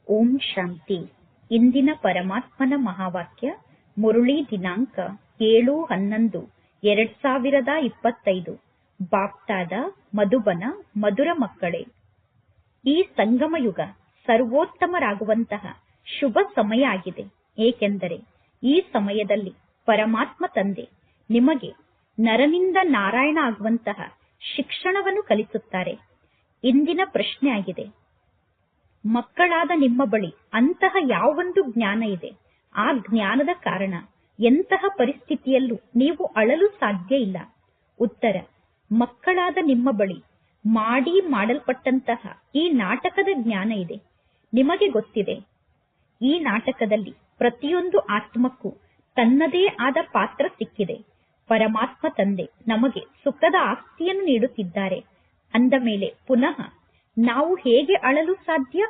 ಓಂ ಶಾಂತಿ. ಇಂದಿನ ಪರಮಾತ್ಮನ ಮಹಾವಾಕ್ಯ ಮುರುಳಿ ದಿನಾಂಕ 7/11/2025. ಬಾಪ್ತಾದ ಮಧುಬನ. ಮಧುರ ಮಕ್ಕಳೇ, ಈ ಸಂಗಮ ಯುಗ ಸರ್ವೋತ್ತಮರಾಗುವಂತಹ ಶುಭ ಸಮಯ ಆಗಿದೆ. ಏಕೆಂದರೆ ಈ ಸಮಯದಲ್ಲಿ ಪರಮಾತ್ಮ ತಂದೆ ನಿಮಗೆ ನರನಿಂದ ನಾರಾಯಣ ಆಗುವಂತಹ ಶಿಕ್ಷಣವನ್ನು ಕಲಿಸುತ್ತಾರೆ. ಇಂದಿನ ಪ್ರಶ್ನೆ ಆಗಿದೆ, ಮಕ್ಕಳಾದ ನಿಮ್ಮ ಬಳಿ ಅಂತಹ ಯಾವೊಂದು ಜ್ಞಾನ ಇದೆ? ಆ ಜ್ಞಾನದ ಕಾರಣ ಎಂತಹ ಪರಿಸ್ಥಿತಿಯಲ್ಲೂ ನೀವು ಅಳಲು ಸಾಧ್ಯ ಇಲ್ಲ. ಉತ್ತರ: ಮಕ್ಕಳಾದ ನಿಮ್ಮ ಬಳಿ ಮಾಡಲ್ಪಟ್ಟಂತಹ ಈ ನಾಟಕದ ಜ್ಞಾನ ಇದೆ. ನಿಮಗೆ ಗೊತ್ತಿದೆ, ಈ ನಾಟಕದಲ್ಲಿ ಪ್ರತಿಯೊಂದು ಆತ್ಮಕ್ಕೂ ತನ್ನದೇ ಆದ ಪಾತ್ರ ಸಿಕ್ಕಿದೆ. ಪರಮಾತ್ಮ ತಂದೆ ನಮಗೆ ಸುಖದ ಆಸ್ತಿಯನ್ನು ನೀಡುತ್ತಿದ್ದಾರೆ. ಅಂದ ಮೇಲೆ ಪುನಃ ನಾವು ಹೇಗೆ ಅಳಲು ಸಾಧ್ಯ?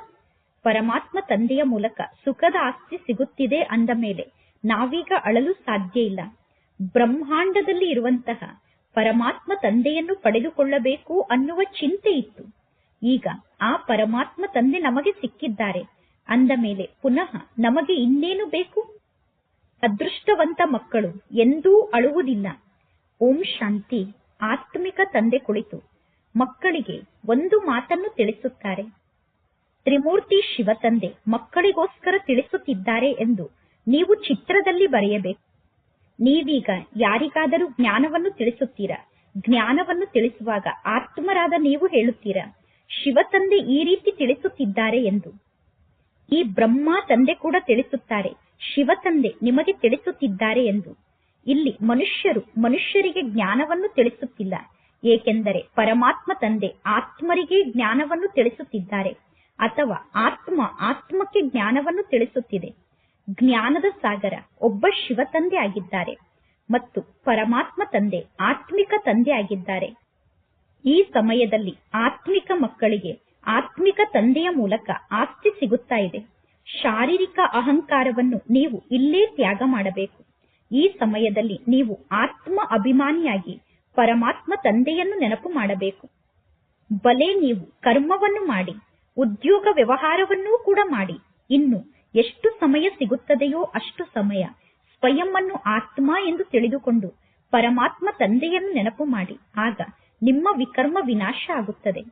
ಪರಮಾತ್ಮ ತಂದೆಯ ಮೂಲಕ ಸುಖದ ಆಸ್ತಿ ಸಿಗುತ್ತಿದೆ ಅಂದ ಮೇಲೆ ನಾವೀಗ ಅಳಲು ಸಾಧ್ಯ ಇಲ್ಲ. ಬ್ರಹ್ಮಾಂಡದಲ್ಲಿ ಇರುವಂತಹ ಪರಮಾತ್ಮ ತಂದೆಯನ್ನು ಪಡೆದುಕೊಳ್ಳಬೇಕು ಅನ್ನುವ ಚಿಂತೆ ಇತ್ತು. ಈಗ ಆ ಪರಮಾತ್ಮ ತಂದೆ ನಮಗೆ ಸಿಕ್ಕಿದ್ದಾರೆ. ಅಂದ ಮೇಲೆ ಪುನಃ ನಮಗೆ ಇನ್ನೇನು ಬೇಕು? ಅದೃಷ್ಟವಂತ ಮಕ್ಕಳು ಎಂದೂ ಅಳುವುದಿಲ್ಲ. ಓಂ ಶಾಂತಿ. ಆತ್ಮಿಕ ತಂದೆ ಕುಳಿತು ಮಕ್ಕಳಿಗೆ ಒಂದು ಮಾತನ್ನು ತಿಳಿಸುತ್ತಾರೆ. ತ್ರಿಮೂರ್ತಿ ಶಿವ ತಂದೆ ಮಕ್ಕಳಿಗೋಸ್ಕರ ತಿಳಿಸುತ್ತಿದ್ದಾರೆ ಎಂದು ನೀವು ಚಿತ್ರದಲ್ಲಿ ಬರೆಯಬೇಕು. ನೀವೀಗ ಯಾರಿಗಾದರೂ ಜ್ಞಾನವನ್ನು ತಿಳಿಸುತ್ತೀರಾ? ಜ್ಞಾನವನ್ನು ತಿಳಿಸುವಾಗ ಆತ್ಮರಾದ ನೀವು ಹೇಳುತ್ತೀರಾ, ಶಿವ ತಂದೆ ಈ ರೀತಿ ತಿಳಿಸುತ್ತಿದ್ದಾರೆ ಎಂದು. ಈ ಬ್ರಹ್ಮ ತಂದೆ ಕೂಡ ತಿಳಿಸುತ್ತಾರೆ, ಶಿವ ತಂದೆ ನಿಮಗೆ ತಿಳಿಸುತ್ತಿದ್ದಾರೆ ಎಂದು. ಇಲ್ಲಿ ಮನುಷ್ಯರಿಗೆ ಜ್ಞಾನವನ್ನು ತಿಳಿಸುತ್ತಿಲ್ಲ. ಏಕೆಂದರೆ ಪರಮಾತ್ಮ ತಂದೆ ಆತ್ಮರಿಗೆ ಜ್ಞಾನವನ್ನು ತಿಳಿಸುತ್ತಿದ್ದಾರೆ, ಅಥವಾ ಆತ್ಮಕ್ಕೆ ಜ್ಞಾನವನ್ನು ತಿಳಿಸುತ್ತಿದೆ. ಜ್ಞಾನದ ಸಾಗರ ಒಬ್ಬ ಶಿವ ತಂದೆ ಆಗಿದ್ದಾರೆ ಮತ್ತು ಪರಮಾತ್ಮ ತಂದೆ ಆತ್ಮಿಕ ತಂದೆ ಆಗಿದ್ದಾರೆ. ಈ ಸಮಯದಲ್ಲಿ ಆತ್ಮಿಕ ಮಕ್ಕಳಿಗೆ ಆತ್ಮಿಕ ತಂದೆಯ ಮೂಲಕ ಆಸ್ತಿ ಸಿಗುತ್ತಾ ಇದೆ. ಶಾರೀರಿಕ ಅಹಂಕಾರವನ್ನು ನೀವು ಇಲ್ಲೇ ತ್ಯಾಗ ಮಾಡಬೇಕು. ಈ ಸಮಯದಲ್ಲಿ ನೀವು ಆತ್ಮ ಅಭಿಮಾನಿಯಾಗಿ ಪರಮಾತ್ಮ ತಂದೆಯನ್ನು ನೆನಪು ಮಾಡಬೇಕು. ಬಲೆ ನೀವು ಕರ್ಮವನ್ನು ಮಾಡಿ, ಉದ್ಯೋಗ ವ್ಯವಹಾರವನ್ನೂ ಕೂಡ ಮಾಡಿ. ಇನ್ನು ಎಷ್ಟು ಸಮಯ ಸಿಗುತ್ತದೆಯೋ ಅಷ್ಟು ಸಮಯ ಸ್ವಯಂ ಅನ್ನು ಆತ್ಮ ಎಂದು ತಿಳಿದುಕೊಂಡು ಪರಮಾತ್ಮ ತಂದೆಯನ್ನು ನೆನಪು ಮಾಡಿ. ಆಗ ನಿಮ್ಮ ವಿಕರ್ಮ ವಿನಾಶ ಆಗುತ್ತದೆ.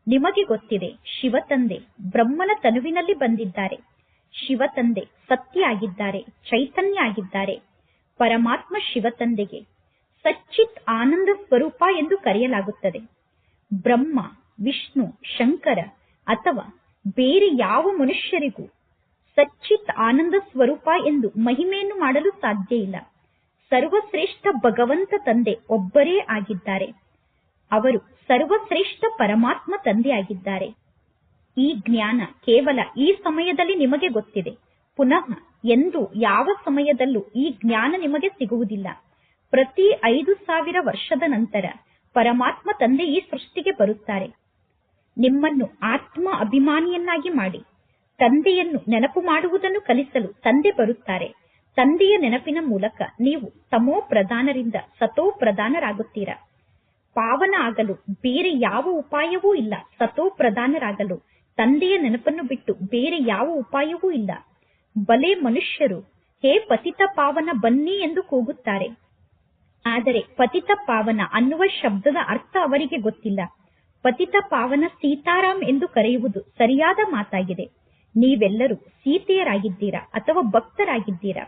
ನಿಮಗೆ ಗೊತ್ತಿದೆ, ಶಿವ ತಂದೆ ಬ್ರಹ್ಮನ ತನುವಿನಲ್ಲಿ ಬಂದಿದ್ದಾರೆ. ಶಿವ ತಂದೆ ಸತ್ಯ ಆಗಿದ್ದಾರೆ, ಚೈತನ್ಯ ಆಗಿದ್ದಾರೆ. ಪರಮಾತ್ಮ ಶಿವ ತಂದೆಗೆ ಸಚ್ಚಿತ್ ಆನಂದ ಸ್ವರೂಪ ಎಂದು ಕರೆಯಲಾಗುತ್ತದೆ. ಬ್ರಹ್ಮ, ವಿಷ್ಣು, ಶಂಕರ ಅಥವಾ ಬೇರೆ ಯಾವ ಮನುಷ್ಯರಿಗೂ ಸಚ್ಚಿತ್ ಆನಂದ ಸ್ವರೂಪ ಎಂದು ಮಹಿಮೆಯನ್ನು ಮಾಡಲು ಸಾಧ್ಯ ಇಲ್ಲ. ಸರ್ವಶ್ರೇಷ್ಠ ಭಗವಂತ ತಂದೆ ಒಬ್ಬರೇ ಆಗಿದ್ದಾರೆ. ಅವರು ಸರ್ವಶ್ರೇಷ್ಠ ಪರಮಾತ್ಮ ತಂದೆ ಆಗಿದ್ದಾರೆ. ಈ ಜ್ಞಾನ ಕೇವಲ ಈ ಸಮಯದಲ್ಲಿ ನಿಮಗೆ ಗೊತ್ತಿದೆ. ಪುನಃ ಎಂದು ಯಾವ ಸಮಯದಲ್ಲೂ ಈ ಜ್ಞಾನ ನಿಮಗೆ ಸಿಗುವುದಿಲ್ಲ. ಪ್ರತಿ 5000 ವರ್ಷದ ನಂತರ ಪರಮಾತ್ಮ ತಂದೆ ಈ ಸೃಷ್ಟಿಗೆ ಬರುತ್ತಾರೆ. ನಿಮ್ಮನ್ನು ಆತ್ಮ ಅಭಿಮಾನಿಯನ್ನಾಗಿ ಮಾಡಿ ತಂದೆಯನ್ನು ನೆನಪು ಮಾಡುವುದನ್ನು ಕಲಿಸಲು ತಂದೆ ಬರುತ್ತಾರೆ. ತಂದೆಯ ನೆನಪಿನ ಮೂಲಕ ನೀವು ತಮೋ ಪ್ರಧಾನರಿಂದ ಸತೋ ಪ್ರಧಾನರಾಗುತ್ತೀರಾ. ಪಾವನ ಆಗಲು ಬೇರೆ ಯಾವ ಉಪಾಯವೂ ಇಲ್ಲ. ಸತೋ ಪ್ರಧಾನರಾಗಲು ತಂದೆಯ ನೆನಪನ್ನು ಬಿಟ್ಟು ಬೇರೆ ಯಾವ ಉಪಾಯವೂ ಇಲ್ಲ. ಬಲೆ ಮನುಷ್ಯರು ಹೇ ಪತಿತ ಪಾವನ ಬನ್ನಿ ಎಂದು ಕೂಗುತ್ತಾರೆ. ಆದರೆ ಪತಿತ ಪಾವನ ಅನ್ನುವ ಶಬ್ದದ ಅರ್ಥ ಅವರಿಗೆ ಗೊತ್ತಿಲ್ಲ. ಪತಿತ ಪಾವನ ಸೀತಾರಾಮ್ ಎಂದು ಕರೆಯುವುದು ಸರಿಯಾದ ಮಾತಾಗಿದೆ. ನೀವೆಲ್ಲರೂ ಸೀತೆಯರಾಗಿದ್ದೀರಾ ಅಥವಾ ಭಕ್ತರಾಗಿದ್ದೀರಾ.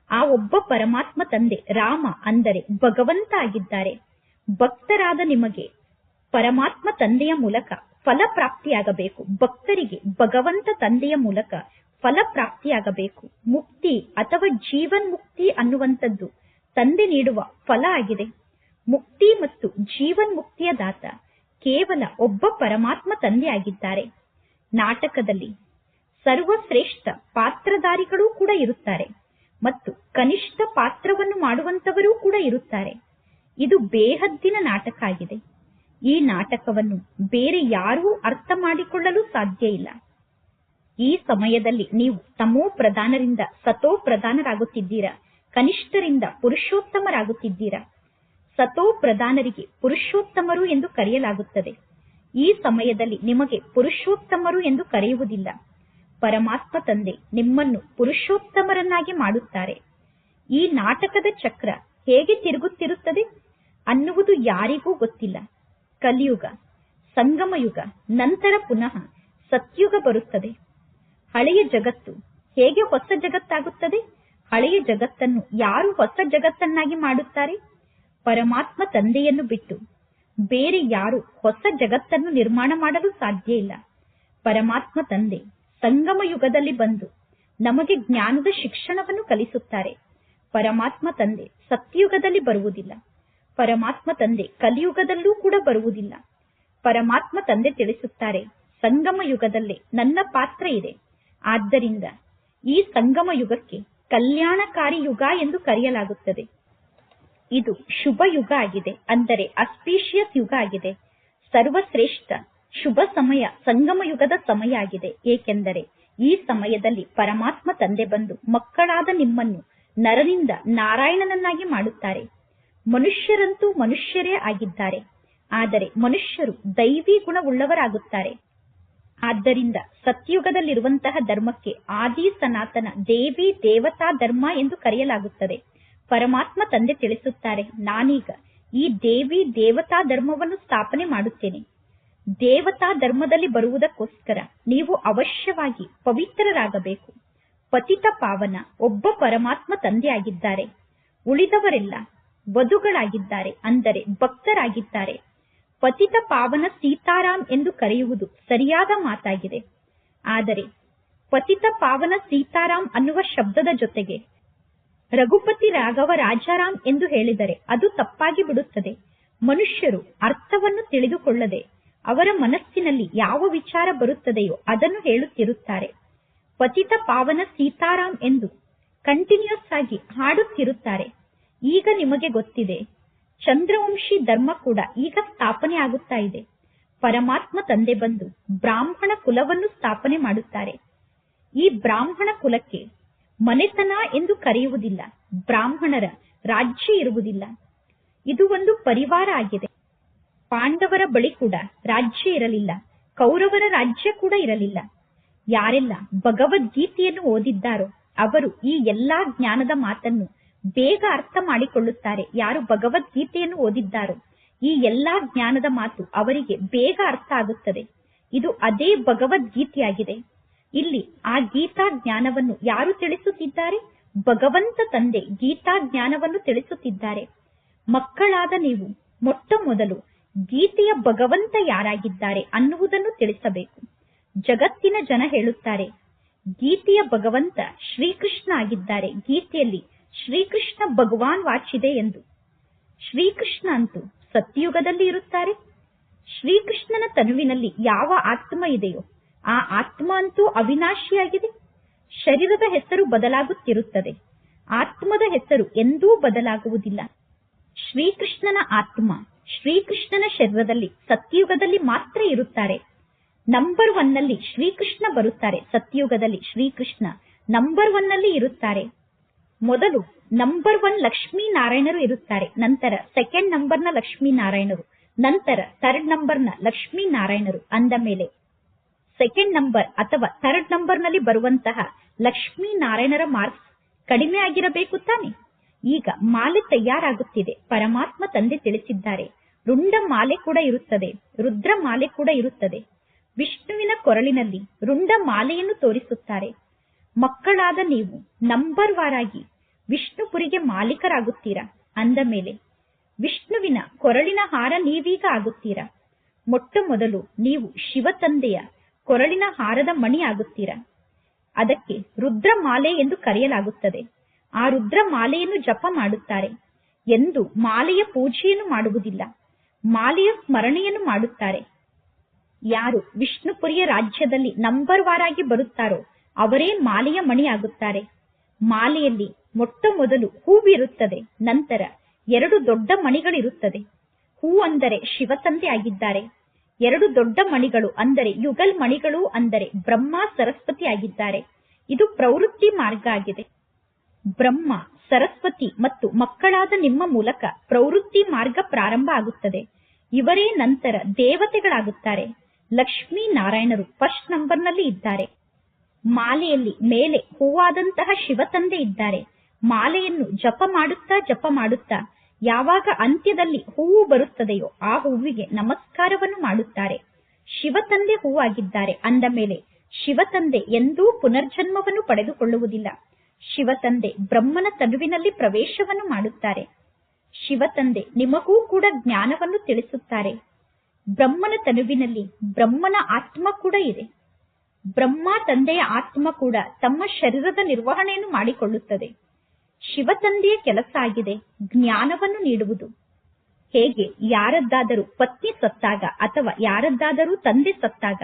ಆ ಒಬ್ಬ ಪರಮಾತ್ಮ ತಂದೆ ರಾಮ ಅಂದರೆ ಭಗವಂತ ಆಗಿದ್ದಾರೆ. ಭಕ್ತರಾದ ನಿಮಗೆ ಪರಮಾತ್ಮ ತಂದೆಯ ಮೂಲಕ ಫಲ ಪ್ರಾಪ್ತಿಯಾಗಬೇಕು. ಭಕ್ತರಿಗೆ ಭಗವಂತ ತಂದೆಯ ಮೂಲಕ ಫಲ ಪ್ರಾಪ್ತಿಯಾಗಬೇಕು. ಮುಕ್ತಿ ಅಥವಾ ಜೀವನ್ ಮುಕ್ತಿ ಅನ್ನುವಂಥದ್ದು ತಂದೆ ನೀಡುವ ಫಲ ಆಗಿದೆ. ಮುಕ್ತಿ ಮತ್ತು ಜೀವನ್ ಮುಕ್ತಿಯ ದಾತ ಕೇವಲ ಒಬ್ಬ ಪರಮಾತ್ಮ ತಂದೆ ಆಗಿದ್ದಾರೆ. ನಾಟಕದಲ್ಲಿ ಸರ್ವಶ್ರೇಷ್ಠ ಪಾತ್ರಧಾರಿಗಳೂ ಕೂಡ ಇರುತ್ತಾರೆ ಮತ್ತು ಕನಿಷ್ಠ ಪಾತ್ರವನ್ನು ಮಾಡುವಂತವರೂ ಕೂಡ ಇರುತ್ತಾರೆ. ಇದು ಬೇಹದ್ದಿನ ನಾಟಕ ಆಗಿದೆ. ಈ ನಾಟಕವನ್ನು ಬೇರೆ ಯಾರೂ ಅರ್ಥ ಮಾಡಿಕೊಳ್ಳಲು ಸಾಧ್ಯ ಇಲ್ಲ. ಈ ಸಮಯದಲ್ಲಿ ನೀವು ತಮೋ ಪ್ರಧಾನರಿಂದ ಸತೋ ಪ್ರಧಾನರಾಗುತ್ತಿದ್ದೀರಾ. ಕನಿಷ್ಠರಿಂದ ಪುರುಷೋತ್ತಮರಾಗುತ್ತಿದ್ದೀರಾ. ಸತೋ ಪ್ರಧಾನರಿಗೆ ಪುರುಷೋತ್ತಮರು ಎಂದು ಕರೆಯಲಾಗುತ್ತದೆ. ಈ ಸಮಯದಲ್ಲಿ ನಿಮಗೆ ಪುರುಷೋತ್ತಮರು ಎಂದು ಕರೆಯುವುದಿಲ್ಲ. ಪರಮಾತ್ಮ ತಂದೆ ನಿಮ್ಮನ್ನು ಪುರುಷೋತ್ತಮರನ್ನಾಗಿ ಮಾಡುತ್ತಾರೆ. ಈ ನಾಟಕದ ಚಕ್ರ ಹೇಗೆ ತಿರುಗುತ್ತಿರುತ್ತದೆ ಅನ್ನುವುದು ಯಾರಿಗೂ ಗೊತ್ತಿಲ್ಲ. ಕಲಿಯುಗ, ಸಂಗಮಯುಗ, ನಂತರ ಪುನಃ ಸತ್ಯುಗ ಬರುತ್ತದೆ. ಹಳೆಯ ಜಗತ್ತು ಹೇಗೆ ಹೊಸ ಜಗತ್ತಾಗುತ್ತದೆ? ಹಳೆಯ ಜಗತ್ತನ್ನು ಯಾರು ಹೊಸ ಜಗತ್ತನ್ನಾಗಿ ಮಾಡುತ್ತಾರೆ? ಪರಮಾತ್ಮ ತಂದೆಯನ್ನು ಬಿಟ್ಟು ಬೇರೆ ಯಾರು ಹೊಸ ಜಗತ್ತನ್ನು ನಿರ್ಮಾಣ ಮಾಡಲು ಸಾಧ್ಯ ಇಲ್ಲ. ಪರಮಾತ್ಮ ತಂದೆ ಸಂಗಮ ಯುಗದಲ್ಲಿ ಬಂದು ನಮಗೆ ಜ್ಞಾನದ ಶಿಕ್ಷಣವನ್ನು ಕಲಿಸುತ್ತಾರೆ. ಪರಮಾತ್ಮ ತಂದೆ ಸತ್ಯಯುಗದಲ್ಲಿ ಬರುವುದಿಲ್ಲ. ಪರಮಾತ್ಮ ತಂದೆ ಕಲಿಯುಗದಲ್ಲೂ ಕೂಡ ಬರುವುದಿಲ್ಲ. ಪರಮಾತ್ಮ ತಂದೆ ತಿಳಿಸುತ್ತಾರೆ, ಸಂಗಮ ಯುಗದಲ್ಲೇ ನನ್ನ ಪಾತ್ರ ಇದೆ. ಆದ್ದರಿಂದ ಈ ಸಂಗಮ ಯುಗಕ್ಕೆ ಕಲ್ಯಾಣಕಾರಿ ಯುಗ ಎಂದು ಕರೆಯಲಾಗುತ್ತದೆ. ಇದು ಶುಭ ಯುಗ ಆಗಿದೆ, ಅಂದರೆ ಅಸ್ಪೀಷಿಯಸ್ ಯುಗ ಆಗಿದೆ. ಸರ್ವಶ್ರೇಷ್ಠ ಶುಭ ಸಮಯ ಸಂಗಮ ಯುಗದ ಸಮಯ ಆಗಿದೆ. ಏಕೆಂದರೆ ಈ ಸಮಯದಲ್ಲಿ ಪರಮಾತ್ಮ ತಂದೆ ಬಂದು ಮಕ್ಕಳಾದ ನಿಮ್ಮನ್ನು ನರನಿಂದ ನಾರಾಯಣನನ್ನಾಗಿ ಮಾಡುತ್ತಾರೆ. ಮನುಷ್ಯರಂತೂ ಮನುಷ್ಯರೇ ಆಗಿದ್ದಾರೆ, ಆದರೆ ಮನುಷ್ಯರು ದೈವಿ ಗುಣವುಳ್ಳವರಾಗುತ್ತಾರೆ. ಆದ್ದರಿಂದ ಸತ್ಯುಗದಲ್ಲಿರುವಂತಹ ಧರ್ಮಕ್ಕೆ ಆದಿ ಸನಾತನ ದೇವಿ ದೇವತಾ ಧರ್ಮ ಎಂದು ಕರೆಯಲಾಗುತ್ತದೆ. ಪರಮಾತ್ಮ ತಂದೆ ತಿಳಿಸುತ್ತಾರೆ, ನಾನೀಗ ಈ ದೇವಿ ದೇವತಾ ಧರ್ಮವನ್ನು ಸ್ಥಾಪನೆ ಮಾಡುತ್ತೇನೆ. ದೇವತಾ ಧರ್ಮದಲ್ಲಿ ಬರುವುದಕ್ಕೋಸ್ಕರ ನೀವು ಅವಶ್ಯವಾಗಿ ಪವಿತ್ರರಾಗಬೇಕು. ಪತಿತ ಪಾವನ ಒಬ್ಬ ಪರಮಾತ್ಮ ತಂದೆ ಆಗಿದ್ದಾರೆ. ಉಳಿದವರೆಲ್ಲ ವಧುಗಳಾಗಿದ್ದಾರೆ, ಅಂದರೆ ಭಕ್ತರಾಗಿದ್ದಾರೆ. ಪತಿತ ಪಾವನ ಸೀತಾರಾಮ್ ಎಂದು ಕರೆಯುವುದು ಸರಿಯಾದ ಮಾತಾಗಿದೆ. ಆದರೆ ಪತಿತ ಪಾವನ ಸೀತಾರಾಮ್ ಅನ್ನುವ ಶಬ್ದದ ಜೊತೆಗೆ ರಘುಪತಿ ರಾಘವ ರಾಜಾರಾಮ್ ಎಂದು ಹೇಳಿದರೆ ಅದು ತಪ್ಪಾಗಿ ಬಿಡುತ್ತದೆ. ಮನುಷ್ಯರು ಅರ್ಥವನ್ನು ತಿಳಿದುಕೊಳ್ಳದೆ ಅವರ ಮನಸ್ಸಿನಲ್ಲಿ ಯಾವ ವಿಚಾರ ಬರುತ್ತದೆಯೋ ಅದನ್ನು ಹೇಳುತ್ತಿರುತ್ತಾರೆ. ಪತಿತ ಪಾವನ ಸೀತಾರಾಮ್ ಎಂದು ಕಂಟಿನ್ಯೂಸ್ ಆಗಿ ಹಾಡುತ್ತಿರುತ್ತಾರೆ. ಈಗ ನಿಮಗೆ ಗೊತ್ತಿದೆ, ಚಂದ್ರವಂಶಿ ಧರ್ಮ ಕೂಡ ಈಗ ಸ್ಥಾಪನೆ ಆಗುತ್ತಾ ಇದೆ. ಪರಮಾತ್ಮ ತಂದೆ ಬಂದು ಬ್ರಾಹ್ಮಣ ಕುಲವನ್ನು ಸ್ಥಾಪನೆ ಮಾಡುತ್ತಾರೆ. ಈ ಬ್ರಾಹ್ಮಣ ಕುಲಕ್ಕೆ ಮನೆತನ ಎಂದು ಕರೆಯುವುದಿಲ್ಲ. ಬ್ರಾಹ್ಮಣರ ರಾಜ್ಯ ಇರುವುದಿಲ್ಲ. ಇದು ಒಂದು ಪರಿವಾರ ಆಗಿದೆ. ಪಾಂಡವರ ಬಳಿ ಕೂಡ ರಾಜ್ಯ ಇರಲಿಲ್ಲ, ಕೌರವರ ರಾಜ್ಯ ಕೂಡ ಇರಲಿಲ್ಲ. ಯಾರೆಲ್ಲ ಭಗವದ್ಗೀತೆಯನ್ನು ಓದಿದ್ದಾರೋ ಅವರು ಈ ಎಲ್ಲಾ ಜ್ಞಾನದ ಮಾತನ್ನು ಬೇಗ ಅರ್ಥ ಮಾಡಿಕೊಳ್ಳುತ್ತಾರೆ. ಯಾರು ಭಗವದ್ಗೀತೆಯನ್ನು ಓದಿದ್ದಾರೋ ಈ ಎಲ್ಲಾ ಜ್ಞಾನದ ಮಾತು ಅವರಿಗೆ ಬೇಗ ಅರ್ಥ ಆಗುತ್ತದೆ. ಇದು ಅದೇ ಭಗವದ್ಗೀತೆಯಾಗಿದೆ. ಇಲ್ಲಿ ಆ ಗೀತಾ ಜ್ಞಾನವನ್ನು ಯಾರು ತಿಳಿಸುತ್ತಿದ್ದಾರೆ? ಭಗವಂತ ತಂದೆ ಗೀತಾ ಜ್ಞಾನವನ್ನು ತಿಳಿಸುತ್ತಿದ್ದಾರೆ. ಮಕ್ಕಳಾದ ನೀವು ಮೊಟ್ಟ ಮೊದಲು ಗೀತೆಯ ಭಗವಂತ ಯಾರಾಗಿದ್ದಾರೆ ಅನ್ನುವುದನ್ನು ತಿಳಿಸಬೇಕು. ಜಗತ್ತಿನ ಜನ ಹೇಳುತ್ತಾರೆ, ಗೀತೆಯ ಭಗವಂತ ಶ್ರೀಕೃಷ್ಣ ಆಗಿದ್ದಾರೆ. ಗೀತೆಯಲ್ಲಿ ಶ್ರೀಕೃಷ್ಣ ಭಗವಾನ್ ವಾಚಿದೆ ಎಂದು. ಶ್ರೀಕೃಷ್ಣ ಅಂತೂ ಸತ್ಯಯುಗದಲ್ಲಿ ಇರುತ್ತಾರೆ. ಶ್ರೀಕೃಷ್ಣನ ತನುವಿನಲ್ಲಿ ಯಾವ ಆತ್ಮ ಇದೆಯೋ ಆ ಆತ್ಮ ಅಂತೂ ಅವಿನಾಶಿಯಾಗಿದೆ. ಶರೀರದ ಹೆಸರು ಬದಲಾಗುತ್ತಿರುತ್ತದೆ, ಆತ್ಮದ ಹೆಸರು ಎಂದೂ ಬದಲಾಗುವುದಿಲ್ಲ. ಶ್ರೀಕೃಷ್ಣನ ಆತ್ಮ ಶ್ರೀಕೃಷ್ಣನ ಶರೀರದಲ್ಲಿ ಸತ್ಯಯುಗದಲ್ಲಿ ಮಾತ್ರ ಇರುತ್ತಾರೆ. ನಂಬರ್ 1 ನಲ್ಲಿ ಶ್ರೀಕೃಷ್ಣ ಬರುತ್ತಾರೆ. ಸತ್ಯಯುಗದಲ್ಲಿ ಶ್ರೀಕೃಷ್ಣ ನಂಬರ್ 1 ನಲ್ಲಿ ಇರುತ್ತಾರೆ. ಮೊದಲು ನಂಬರ್ 1 ಲಕ್ಷ್ಮೀ ನಾರಾಯಣರು ಇರುತ್ತಾರೆ, ನಂತರ ಸೆಕೆಂಡ್ ನಂಬರ್ನ ಲಕ್ಷ್ಮೀ ನಾರಾಯಣರು, ನಂತರ ಥರ್ಡ್ ನಂಬರ್ನ ಲಕ್ಷ್ಮೀ ನಾರಾಯಣರು. ಅಂದ ಮೇಲೆ ಸೆಕೆಂಡ್ ನಂಬರ್ ಅಥವಾ ಥರ್ಡ್ ನಂಬರ್ನಲ್ಲಿ ಬರುವಂತಹ ಲಕ್ಷ್ಮೀ ನಾರಾಯಣರ ಮಾರ್ಕ್ಸ್ ಕಡಿಮೆ ಆಗಿರಬೇಕು ತಾನೆ. ಈಗ ಮಾಲೆ ತಯಾರಾಗುತ್ತಿದೆ. ಪರಮಾತ್ಮ ತಂದೆ ತಿಳಿಸಿದ್ದಾರೆ, ರುಂಡ ಮಾಲೆ ಕೂಡ ಇರುತ್ತದೆ, ರುದ್ರ ಮಾಲೆ ಕೂಡ ಇರುತ್ತದೆ. ವಿಷ್ಣುವಿನ ಕೊರಳಿನಲ್ಲಿ ರುಂಡ ಮಾಲೆಯನ್ನು ತೋರಿಸುತ್ತಾರೆ. ಮಕ್ಕಳಾದ ನೀವು ನಂಬರ್ ವಾರಾಗಿ ವಿಷ್ಣುಪುರಿಗೆ ಮಾಲೀಕರಾಗುತ್ತೀರಾ. ಅಂದ ಮೇಲೆ ವಿಷ್ಣುವಿನ ಕೊರಳಿನ ಹಾರ ನೀವೀಗ ಆಗುತ್ತೀರಾ. ಮೊಟ್ಟ ಮೊದಲು ನೀವು ಶಿವ ತಂದೆಯ ಕೊರಳಿನ ಹಾರದ ಮಣಿ ಆಗುತ್ತೀರಾ. ಅದಕ್ಕೆ ರುದ್ರ ಮಾಲೆ ಎಂದು ಕರೆಯಲಾಗುತ್ತದೆ. ಆ ರುದ್ರ ಮಾಲೆಯನ್ನು ಜಪ ಮಾಡುತ್ತಾರೆ. ಎಂದು ಮಾಲೆಯ ಪೂಜೆಯನ್ನು ಮಾಡುವುದಿಲ್ಲ, ಮಾಲೆಯ ಸ್ಮರಣೆಯನ್ನು ಮಾಡುತ್ತಾರೆ. ಯಾರು ವಿಷ್ಣುಪುರಿಯ ರಾಜ್ಯದಲ್ಲಿ ನಂಬರ್ ವಾರಾಗಿ ಬರುತ್ತಾರೋ ಅವರೇ ಮಾಲೆಯ ಮಣಿ ಆಗುತ್ತಾರೆ. ಮಾಲೆಯಲ್ಲಿ ಮೊಟ್ಟ ಮೊದಲು ಹೂವಿರುತ್ತದೆ, ನಂತರ 2 ದೊಡ್ಡ ಮಣಿಗಳಿರುತ್ತದೆ. ಹೂ ಅಂದರೆ ಶಿವತಂದೆ ಆಗಿದ್ದಾರೆ. 2 ದೊಡ್ಡ ಮಣಿಗಳು ಅಂದರೆ ಯುಗಲ್ ಮಣಿಗಳು, ಅಂದರೆ ಬ್ರಹ್ಮ ಸರಸ್ವತಿ ಆಗಿದ್ದಾರೆ. ಇದು ಪ್ರವೃತ್ತಿ ಮಾರ್ಗ ಆಗಿದೆ. ಬ್ರಹ್ಮ, ಸರಸ್ವತಿ ಮತ್ತು ಮಕ್ಕಳಾದ ನಿಮ್ಮ ಮೂಲಕ ಪ್ರವೃತ್ತಿ ಮಾರ್ಗ ಪ್ರಾರಂಭ ಆಗುತ್ತದೆ. ಇವರೇ ನಂತರ ದೇವತೆಗಳಾಗುತ್ತಾರೆ. ಲಕ್ಷ್ಮೀ ನಾರಾಯಣರು ಫಸ್ಟ್ ನಂಬರ್ನಲ್ಲಿ ಇದ್ದಾರೆ. ಮಾಲೆಯಲ್ಲಿ ಮೇಲೆ ಹೂವಾದಂತಹ ಶಿವತಂದೆ ಇದ್ದಾರೆ. ಮಾಲೆಯನ್ನು ಜಪ ಮಾಡುತ್ತಾ ಯಾವಾಗ ಅಂತ್ಯದಲ್ಲಿ ಹೂವು ಬರುತ್ತದೆಯೋ ಆ ಹೂವಿಗೆ ನಮಸ್ಕಾರವನ್ನು ಮಾಡುತ್ತಾರೆ. ಶಿವತಂದೆ ಹೂವಾಗಿದ್ದಾರೆ ಅಂದ ಮೇಲೆ ಶಿವತಂದೆ ಎಂದೂ ಪುನರ್ಜನ್ಮವನ್ನು ಪಡೆದುಕೊಳ್ಳುವುದಿಲ್ಲ. ಶಿವತಂದೆ ಬ್ರಹ್ಮನ ತನುವಿನಲ್ಲಿ ಪ್ರವೇಶವನ್ನು ಮಾಡುತ್ತಾರೆ. ಶಿವತಂದೆ ನಿಮಗೂ ಕೂಡ ಜ್ಞಾನವನ್ನು ತಿಳಿಸುತ್ತಾರೆ. ಬ್ರಹ್ಮನ ತನುವಿನಲ್ಲಿ ಬ್ರಹ್ಮನ ಆತ್ಮ ಕೂಡ ಇದೆ. ಬ್ರಹ್ಮ ತಂದೆಯ ಆತ್ಮ ಕೂಡ ತಮ್ಮ ಶರೀರದ ನಿರ್ವಹಣೆಯನ್ನು ಮಾಡಿಕೊಳ್ಳುತ್ತದೆ. ಶಿವತಂದೆಯ ಕೆಲಸ ಆಗಿದೆ ಜ್ಞಾನವನ್ನು ನೀಡುವುದು. ಹೇಗೆ ಯಾರದ್ದಾದರೂ ಪತ್ನಿ ಸತ್ತಾಗ ಅಥವಾ ಯಾರದ್ದಾದರೂ ತಂದೆ ಸತ್ತಾಗ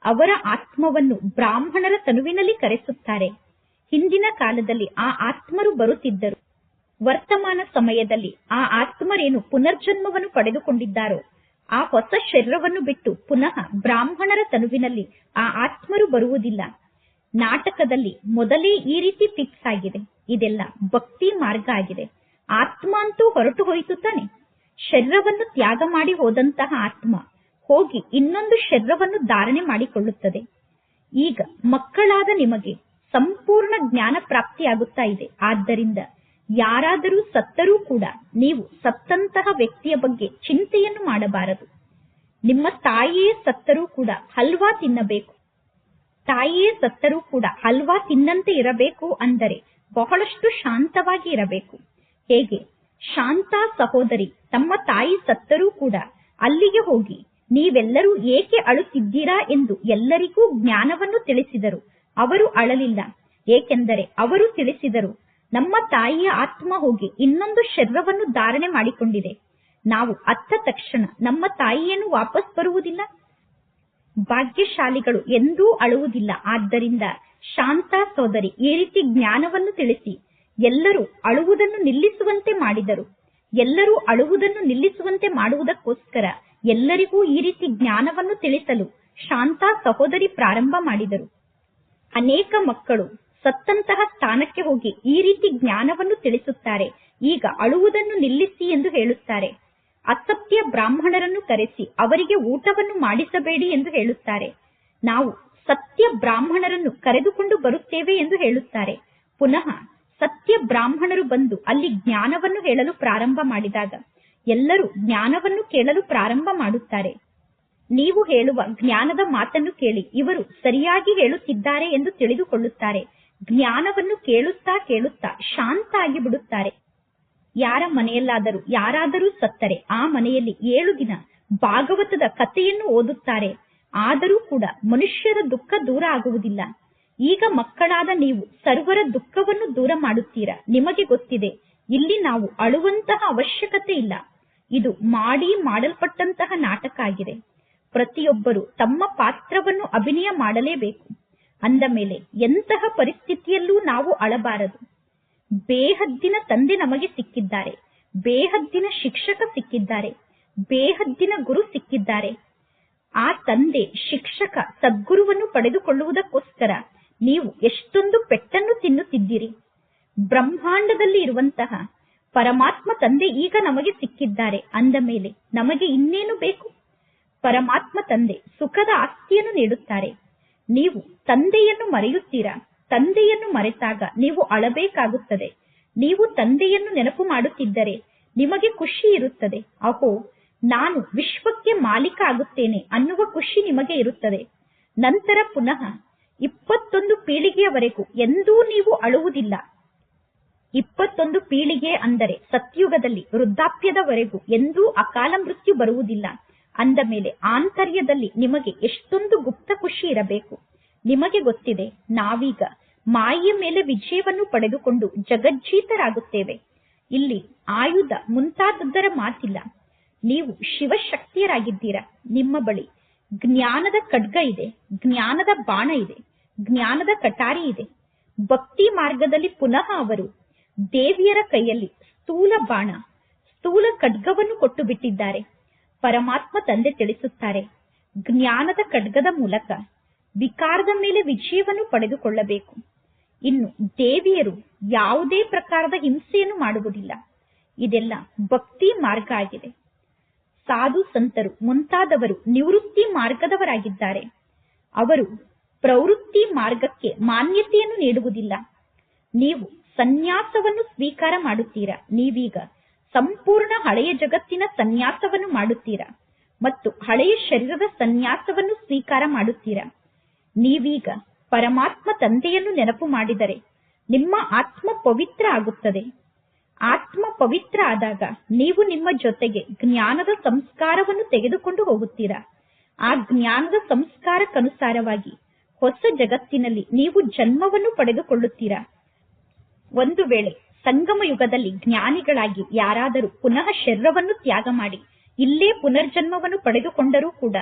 ಅವರ ಆತ್ಮವನ್ನು ಬ್ರಾಹ್ಮಣರ ತನುವಿನಲ್ಲಿ ಕರೆಸುತ್ತಾರೆ. ಹಿಂದಿನ ಕಾಲದಲ್ಲಿ ಆ ಆತ್ಮರು ಬರುತ್ತಿದ್ದರು. ವರ್ತಮಾನ ಸಮಯದಲ್ಲಿ ಆ ಆತ್ಮರೇನು ಪುನರ್ಜನ್ಮವನ್ನು ಪಡೆದುಕೊಂಡಿದ್ದಾರೋ ಆ ಹೊಸ ಶರೀರವನ್ನು ಬಿಟ್ಟು ಪುನಃ ಬ್ರಾಹ್ಮಣರ ತನುವಿನಲ್ಲಿ ಆ ಆತ್ಮರು ಬರುವುದಿಲ್ಲ. ನಾಟಕದಲ್ಲಿ ಮೊದಲೇ ಈ ರೀತಿ ಫಿಕ್ಸ್ ಆಗಿದೆ. ಇದೆಲ್ಲ ಭಕ್ತಿ ಮಾರ್ಗ ಆಗಿದೆ. ಆತ್ಮ ಅಂತೂ ಹೊರಟು ಹೋಯಿತು ತಾನೆ. ಶರೀರವನ್ನು ತ್ಯಾಗ ಮಾಡಿ ಹೋದಂತಹ ಆತ್ಮ ಹೋಗಿ ಇನ್ನೊಂದು ಶರೀರವನ್ನು ಧಾರಣೆ ಮಾಡಿಕೊಳ್ಳುತ್ತದೆ. ಈಗ ಮಕ್ಕಳಾದ ನಿಮಗೆ ಸಂಪೂರ್ಣ ಜ್ಞಾನ ಪ್ರಾಪ್ತಿಯಾಗುತ್ತಾ ಇದೆ. ಆದ್ದರಿಂದ ಯಾರಾದರೂ ಸತ್ತರೂ ಕೂಡ ನೀವು ಸತ್ತಂತಹ ವ್ಯಕ್ತಿಯ ಬಗ್ಗೆ ಚಿಂತೆಯನ್ನು ಮಾಡಬಾರದು. ನಿಮ್ಮ ತಾಯಿಯೇ ಸತ್ತರೂ ಕೂಡ ಹಲ್ವಾ ತಿನ್ನಬೇಕು. ತಾಯಿಯೇ ಸತ್ತರೂ ಕೂಡ ಹಲ್ವಾ ತಿನ್ನಂತೆ ಇರಬೇಕು ಅಂದರೆ ಬಹಳಷ್ಟು ಶಾಂತವಾಗಿ ಇರಬೇಕು. ಹೇಗೆ ಶಾಂತಾ ಸಹೋದರಿ ತಮ್ಮ ತಾಯಿ ಸತ್ತರೂ ಕೂಡ ಅಲ್ಲಿಗೆ ಹೋಗಿ ನೀವೆಲ್ಲರೂ ಏಕೆ ಅಳುತ್ತಿದ್ದೀರಾ ಎಂದು ಎಲ್ಲರಿಗೂ ಜ್ಞಾನವನ್ನು ತಿಳಿಸಿದರು. ಅವರು ಅಳಲಿಲ್ಲ. ಏಕೆಂದರೆ ಅವರು ತಿಳಿಸಿದರು, ನಮ್ಮ ತಾಯಿಯ ಆತ್ಮ ಹೋಗಿ ಇನ್ನೊಂದು ಶರೀರವನ್ನು ಧಾರಣೆ ಮಾಡಿಕೊಂಡಿದೆ. ನಾವು ಅತ್ತ ತಕ್ಷಣ ನಮ್ಮ ತಾಯಿಯನ್ನು ವಾಪಸ್ ಬರುವುದಿಲ್ಲ. ಭಾಗ್ಯಶಾಲಿಗಳು ಎಂದೂ ಅಳುವುದಿಲ್ಲ. ಆದ್ದರಿಂದ ಶಾಂತಾ ಸೋದರಿ ಈ ರೀತಿ ಜ್ಞಾನವನ್ನು ತಿಳಿಸಿ ಎಲ್ಲರೂ ಅಳುವುದನ್ನು ನಿಲ್ಲಿಸುವಂತೆ ಮಾಡಿದರು. ಎಲ್ಲರೂ ಅಳುವುದನ್ನು ನಿಲ್ಲಿಸುವಂತೆ ಮಾಡುವುದಕ್ಕೋಸ್ಕರ ಎಲ್ಲರಿಗೂ ಈ ರೀತಿ ಜ್ಞಾನವನ್ನು ತಿಳಿಸಲು ಶಾಂತಾ ಸಹೋದರಿ ಪ್ರಾರಂಭ ಮಾಡಿದರು. ಅನೇಕ ಮಕ್ಕಳು ಸತ್ತಂತಹ ಸ್ಥಾನಕ್ಕೆ ಹೋಗಿ ಈ ರೀತಿ ಜ್ಞಾನವನ್ನು ತಿಳಿಸುತ್ತಾರೆ. ಈಗ ಅಳುವುದನ್ನು ನಿಲ್ಲಿಸಿ ಎಂದು ಹೇಳುತ್ತಾರೆ. ಅಸತ್ಯ ಬ್ರಾಹ್ಮಣರನ್ನು ಕರೆಸಿ ಅವರಿಗೆ ಊಟವನ್ನು ಮಾಡಿಸಬೇಡಿ ಎಂದು ಹೇಳುತ್ತಾರೆ. ನಾವು ಸತ್ಯ ಬ್ರಾಹ್ಮಣರನ್ನು ಕರೆದುಕೊಂಡು ಬರುತ್ತೇವೆ ಎಂದು ಹೇಳುತ್ತಾರೆ. ಪುನಃ ಸತ್ಯ ಬ್ರಾಹ್ಮಣರು ಬಂದು ಅಲ್ಲಿ ಜ್ಞಾನವನ್ನು ಹೇಳಲು ಪ್ರಾರಂಭ ಮಾಡಿದಾಗ ಎಲ್ಲರೂ ಜ್ಞಾನವನ್ನು ಕೇಳಲು ಪ್ರಾರಂಭ ಮಾಡುತ್ತಾರೆ. ನೀವು ಹೇಳುವ ಜ್ಞಾನದ ಮಾತನ್ನು ಕೇಳಿ ಇವರು ಸರಿಯಾಗಿ ಹೇಳುತ್ತಿದ್ದಾರೆ ಎಂದು ತಿಳಿದುಕೊಳ್ಳುತ್ತಾರೆ. ಜ್ಞಾನವನ್ನು ಕೇಳುತ್ತಾ ಕೇಳುತ್ತಾ ಶಾಂತ ಆಗಿ ಬಿಡುತ್ತಾರೆ. ಯಾರ ಮನೆಯಲ್ಲಾದರೂ ಯಾರಾದರೂ ಸತ್ತರೆ ಆ ಮನೆಯಲ್ಲಿ 7 ದಿನ ಭಾಗವತದ ಕಥೆಯನ್ನು ಓದುತ್ತಾರೆ. ಆದರೂ ಕೂಡ ಮನುಷ್ಯರ ದುಃಖ ದೂರ ಆಗುವುದಿಲ್ಲ. ಈಗ ಮಕ್ಕಳಾದ ನೀವು ಸರ್ವರ ದುಃಖವನ್ನು ದೂರ ಮಾಡುತ್ತೀರಾ. ನಿಮಗೆ ಗೊತ್ತಿದೆ ಇಲ್ಲಿ ನಾವು ಅಳುವಂತಹ ಅವಶ್ಯಕತೆ ಇಲ್ಲ. ಇದು ಮಾಡಲ್ಪಟ್ಟಂತಹ ನಾಟಕ ಆಗಿದೆ. ಪ್ರತಿಯೊಬ್ಬರು ತಮ್ಮ ಪಾತ್ರವನ್ನು ಅಭಿನಯ ಮಾಡಲೇಬೇಕು. ಅಂದ ಮೇಲೆ ಎಂತಹ ಪರಿಸ್ಥಿತಿಯಲ್ಲೂ ನಾವು ಅಳಬಾರದು. ಬೇಹದ್ದಿನ ತಂದೆ ನಮಗೆ ಸಿಕ್ಕಿದ್ದಾರೆ. ಬೇಹದ್ದಿನ ಶಿಕ್ಷಕ ಸಿಕ್ಕಿದ್ದಾರೆ. ಬೇಹದ್ದಿನ ಗುರು ಸಿಕ್ಕಿದ್ದಾರೆ. ಆ ತಂದೆ ಶಿಕ್ಷಕ ಸದ್ಗುರುವನ್ನು ಪಡೆದುಕೊಳ್ಳುವುದಕ್ಕೋಸ್ಕರ ನೀವು ಎಷ್ಟೊಂದು ಪೆಟ್ಟನ್ನು ತಿನ್ನುತ್ತಿದ್ದೀರಿ. ಬ್ರಹ್ಮಾಂಡದಲ್ಲಿ ಇರುವಂತಹ ಪರಮಾತ್ಮ ತಂದೆ ಈಗ ನಮಗೆ ಸಿಕ್ಕಿದ್ದಾರೆ. ಅಂದ ಮೇಲೆ ನಮಗೆ ಇನ್ನೇನು ಬೇಕು? ಪರಮಾತ್ಮ ತಂದೆ ಸುಖದ ಆಸ್ತಿಯನ್ನು ನೀಡುತ್ತಾರೆ. ನೀವು ತಂದೆಯನ್ನು ಮರೆಯುತ್ತೀರಾ. ತಂದೆಯನ್ನು ಮರೆತಾಗ ನೀವು ಅಳಬೇಕಾಗುತ್ತದೆ. ನೀವು ತಂದೆಯನ್ನು ನೆನಪು ಮಾಡುತ್ತಿದ್ದರೆ ನಿಮಗೆ ಖುಷಿ ಇರುತ್ತದೆ. ಅಹೋ, ನಾನು ವಿಶ್ವಕ್ಕೆ ಮಾಲೀಕ ಆಗುತ್ತೇನೆ ಅನ್ನುವ ಖುಷಿ ನಿಮಗೆ ಇರುತ್ತದೆ. ನಂತರ ಪುನಃ 21 ಪೀಳಿಗೆಯವರೆಗೂ ಎಂದೂ ನೀವು ಅಳುವುದಿಲ್ಲ. 21 ಪೀಳಿಗೆ ಅಂದರೆ ಸತ್ಯುಗದಲ್ಲಿ ವೃದ್ಧಾಪ್ಯದವರೆಗೂ ಎಂದೂ ಅಕಾಲ ಮೃತ್ಯು ಬರುವುದಿಲ್ಲ. ಅಂದ ಮೇಲೆ ಆಂತರ್ಯದಲ್ಲಿ ನಿಮಗೆ ಎಷ್ಟೊಂದು ಗುಪ್ತ ಖುಷಿ ಇರಬೇಕು. ನಿಮಗೆ ಗೊತ್ತಿದೆ ನಾವೀಗ ಮಾಯೆಯ ಮೇಲೆ ವಿಜಯವನ್ನು ಪಡೆದುಕೊಂಡು ಜಗಜ್ಜೀತರಾಗುತ್ತೇವೆ. ಇಲ್ಲಿ ಆಯುಧ ಮುಂತಾದದ್ದರ ಮಾತಿಲ್ಲ. ನೀವು ಶಿವಶಕ್ತಿಯರಾಗಿದ್ದೀರಾ. ನಿಮ್ಮ ಬಳಿ ಜ್ಞಾನದ ಖಡ್ಗ ಇದೆ, ಜ್ಞಾನದ ಬಾಣ ಇದೆ, ಜ್ಞಾನದ ಕಟಾರಿ ಇದೆ. ಭಕ್ತಿ ಮಾರ್ಗದಲ್ಲಿ ಪುನಃ ಅವರು ದೇವಿಯರ ಕೈಯಲ್ಲಿ ಸ್ಥೂಲ ಬಾಣ, ಸ್ಥೂಲ ಖಡ್ಗವನ್ನು ಕೊಟ್ಟು ಬಿಟ್ಟಿದ್ದಾರೆ. ಪರಮಾತ್ಮ ತಂದೆ ತಿಳಿಸುತ್ತಾರೆ, ಜ್ಞಾನದ ಖಡ್ಗದ ಮೂಲಕ ವಿಕಾರದ ಮೇಲೆ ವಿಜಯವನ್ನು ಪಡೆದುಕೊಳ್ಳಬೇಕು. ಇನ್ನು ದೇವಿಯರು ಯಾವುದೇ ಪ್ರಕಾರದ ಹಿಂಸೆಯನ್ನು ಮಾಡುವುದಿಲ್ಲ. ಇದೆಲ್ಲ ಭಕ್ತಿ ಮಾರ್ಗ ಆಗಿದೆ. ಸಾಧು ಸಂತರು ಮುಂತಾದವರು ನಿವೃತ್ತಿ ಮಾರ್ಗದವರಾಗಿದ್ದಾರೆ. ಅವರು ಪ್ರವೃತ್ತಿ ಮಾರ್ಗಕ್ಕೆ ಮಾನ್ಯತೆಯನ್ನು ನೀಡುವುದಿಲ್ಲ. ನೀವು ಸನ್ಯಾಸವನ್ನು ಸ್ವೀಕಾರ ಮಾಡುತ್ತೀರಾ. ನೀವೀಗ ಸಂಪೂರ್ಣ ಹಳೆಯ ಜಗತ್ತಿನ ಸನ್ಯಾಸವನ್ನು ಮಾಡುತ್ತೀರಾ ಮತ್ತು ಹಳೆಯ ಶರೀರದ ಸನ್ಯಾಸವನ್ನು ಸ್ವೀಕಾರ ಮಾಡುತ್ತೀರಾ. ನೀವೀಗ ಪರಮಾತ್ಮ ತಂದೆಯನ್ನು ನೆನಪು ಮಾಡಿದರೆ ನಿಮ್ಮ ಆತ್ಮ ಪವಿತ್ರ ಆಗುತ್ತದೆ. ಆತ್ಮ ಪವಿತ್ರ ಆದಾಗ ನೀವು ನಿಮ್ಮ ಜೊತೆಗೆ ಜ್ಞಾನದ ಸಂಸ್ಕಾರವನ್ನು ತೆಗೆದುಕೊಂಡು ಹೋಗುತ್ತೀರಾ. ಆ ಜ್ಞಾನದ ಸಂಸ್ಕಾರಕ್ಕನುಸಾರವಾಗಿ ಹೊಸ ಜಗತ್ತಿನಲ್ಲಿ ನೀವು ಜನ್ಮವನ್ನು ಪಡೆದುಕೊಳ್ಳುತ್ತೀರಾ. ಒಂದು ವೇಳೆ ಸಂಗಮ ಯುಗದಲ್ಲಿ ಜ್ಞಾನಿಗಳಾಗಿ ಯಾರಾದರೂ ಪುನಃ ಶರೀರವನ್ನು ತ್ಯಾಗ ಮಾಡಿ ಇಲ್ಲೇ ಪುನರ್ಜನ್ಮವನ್ನು ಪಡೆದುಕೊಂಡರೂ ಕೂಡ